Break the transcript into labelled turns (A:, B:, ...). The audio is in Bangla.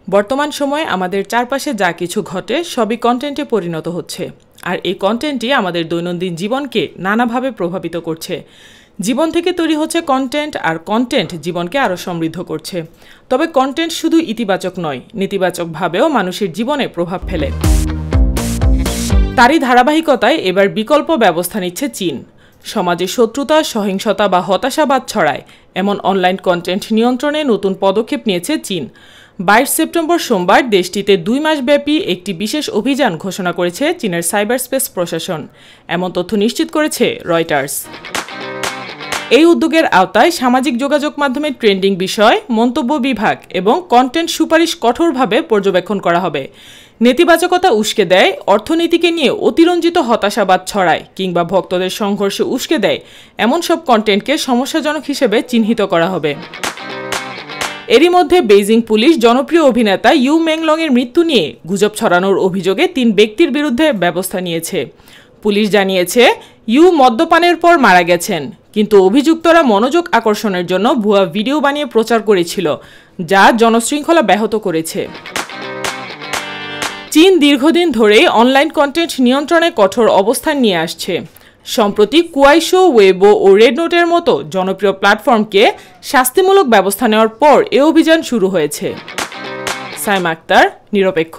A: বর্তমান সময়ে আমাদের চারপাশে যা কিছু ঘটে সবই কন্টেন্টে পরিণত হচ্ছে, আর এই কন্টেন্টই আমাদের দৈনন্দিন জীবনকে নানাভাবে প্রভাবিত করছে। জীবন থেকে তৈরি হচ্ছে কন্টেন্ট, আর কন্টেন্ট জীবনকে আরও সমৃদ্ধ করছে। তবে কন্টেন্ট শুধু ইতিবাচক নয়, নেতিবাচকভাবেও মানুষের জীবনে প্রভাব ফেলে। তারই ধারাবাহিকতায় এবার বিকল্প ব্যবস্থা নিচ্ছে চীন। সমাজে শত্রুতা, সহিংসতা বা হতাশাবাদ ছড়ায় এমন অনলাইন কন্টেন্ট নিয়ন্ত্রণে নতুন পদক্ষেপ নিয়েছে চীন। 22 সেপ্টেম্বর সোমবার দেশটিতে 2 মাসব্যাপী একটি বিশেষ অভিযান ঘোষণা করেছে চীনের সাইবার স্পেস প্রশাসন, এমন তথ্য নিশ্চিত করেছে রয়টার্স। এই উদ্যোগের আওতায় সামাজিক যোগাযোগ মাধ্যমে ট্রেন্ডিং বিষয়, মন্তব্য বিভাগ এবং কন্টেন্ট সুপারিশ কঠোরভাবে পর্যবেক্ষণ করা হবে। নেতিবাচকতা উস্কে দেয়, অর্থনীতিকে নিয়ে অতিরঞ্জিত হতাশাবাদ ছড়ায় কিংবা ভক্তদের সংঘর্ষে উস্কে দেয় এমন সব কন্টেন্টকে সমস্যাজনক হিসেবে চিহ্নিত করা হবে। এরই মধ্যে বেইজিং পুলিশ জনপ্রিয় অভিনেতা ইউ মেংলংয়ের মৃত্যু নিয়ে গুজব ছড়ানোর অভিযোগে 3 ব্যক্তির বিরুদ্ধে ব্যবস্থা নিয়েছে। পুলিশ জানিয়েছে, ইউ মদ্যপানের পর মারা গেছেন, কিন্তু অভিযুক্তরা মনোযোগ আকর্ষণের জন্য ভুয়া ভিডিও বানিয়ে প্রচার করেছিল, যা জনশৃঙ্খলা ব্যাহত করেছে। চীন দীর্ঘদিন ধরেই অনলাইন কন্টেন্ট নিয়ন্ত্রণে কঠোর অবস্থান নিয়ে আসছে। সম্প্রতি কুয়াইশো, ওয়েবো ও রেড নোটের মতো জনপ্রিয় প্ল্যাটফর্মকে শাস্তিমূলক ব্যবস্থা নেওয়ার পর এ অভিযান শুরু হয়েছে। সাইমা আক্তার, নিরপেক্ষ।